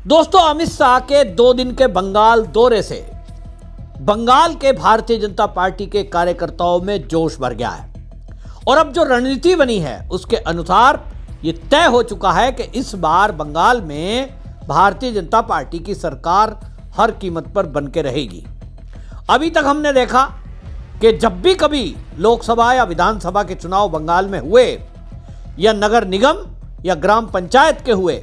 दोस्तों, अमित शाह के 2 दिन के बंगाल दौरे से बंगाल के भारतीय जनता पार्टी के कार्यकर्ताओं में जोश भर गया है और अब जो रणनीति बनी है उसके अनुसार ये तय हो चुका है कि इस बार बंगाल में भारतीय जनता पार्टी की सरकार हर कीमत पर बन के रहेगी। अभी तक हमने देखा कि जब भी कभी लोकसभा या विधानसभा के चुनाव बंगाल में हुए या नगर निगम या ग्राम पंचायत के हुए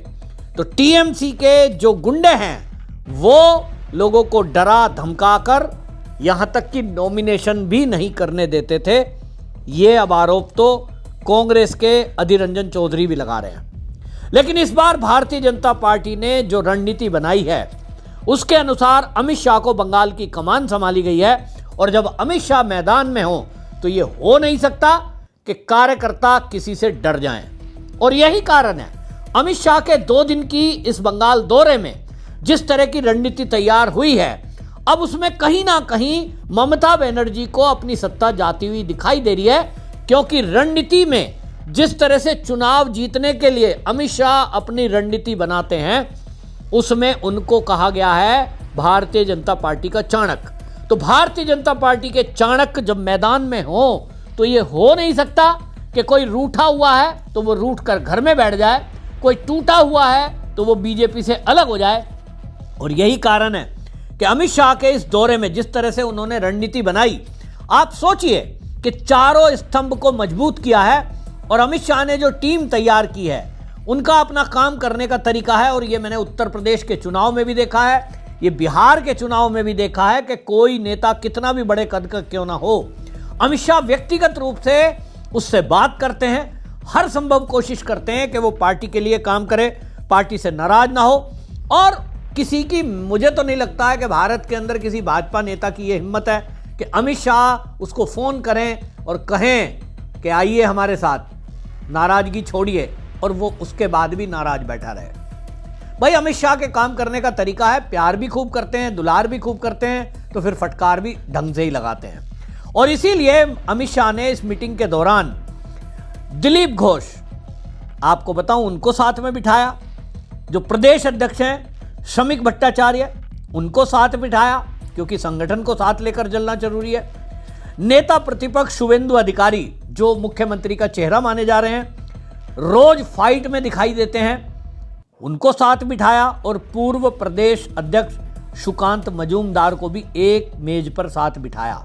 तो टीएमसी के जो गुंडे हैं वो लोगों को डरा धमकाकर यहां तक कि नॉमिनेशन भी नहीं करने देते थे। ये अब आरोप तो कांग्रेस के अधीर रंजन चौधरी भी लगा रहे हैं। लेकिन इस बार भारतीय जनता पार्टी ने जो रणनीति बनाई है उसके अनुसार अमित शाह को बंगाल की कमान संभाली गई है और जब अमित शाह मैदान में हो तो ये हो नहीं सकता कि कार्यकर्ता किसी से डर जाएं। और यही कारण है अमित शाह के 2 दिन की इस बंगाल दौरे में जिस तरह की रणनीति तैयार हुई है, अब उसमें कहीं ना कहीं ममता बनर्जी को अपनी सत्ता जाती हुई दिखाई दे रही है, क्योंकि रणनीति में जिस तरह से चुनाव जीतने के लिए अमित शाह अपनी रणनीति बनाते हैं उसमें उनको कहा गया है भारतीय जनता पार्टी का चाणक्य। तो भारतीय जनता पार्टी के चाणक्य जब मैदान में हो तो ये हो नहीं सकता कि कोई रूठा हुआ है तो वो रूठ कर घर में बैठ जाए, कोई टूटा हुआ है तो वो बीजेपी से अलग हो जाए। और यही कारण है कि अमित शाह के इस दौरे में जिस तरह से उन्होंने रणनीति बनाई, आप सोचिए कि चारों स्तंभ को मजबूत किया है और अमित शाह ने जो टीम तैयार की है उनका अपना काम करने का तरीका है। और ये मैंने उत्तर प्रदेश के चुनाव में भी देखा है, ये बिहार के चुनाव में भी देखा है कि कोई नेता कितना भी बड़े कद का क्यों ना हो, अमित शाह व्यक्तिगत रूप से उससे बात करते हैं, हर संभव कोशिश करते हैं कि वो पार्टी के लिए काम करे, पार्टी से नाराज ना हो। और किसी की, मुझे तो नहीं लगता है कि भारत के अंदर किसी भाजपा नेता की ये हिम्मत है कि अमित शाह उसको फोन करें और कहें कि आइए हमारे साथ, नाराजगी छोड़िए, और वो उसके बाद भी नाराज बैठा रहे। भाई, अमित शाह के काम करने का तरीका है, प्यार भी खूब करते हैं, दुलार भी खूब करते हैं, तो फिर फटकार भी ढंग से ही लगाते हैं। और इसीलिए अमित शाह ने इस मीटिंग के दौरान दिलीप घोष, आपको बताऊं, उनको साथ में बिठाया। जो प्रदेश अध्यक्ष हैं श्रमिक भट्टाचार्य, उनको साथ बिठाया, क्योंकि संगठन को साथ लेकर चलना जरूरी है। नेता प्रतिपक्ष शुवेंदु अधिकारी, जो मुख्यमंत्री का चेहरा माने जा रहे हैं, रोज फाइट में दिखाई देते हैं, उनको साथ बिठाया। और पूर्व प्रदेश अध्यक्ष सुकांत मजूमदार को भी एक मेज पर साथ बिठाया।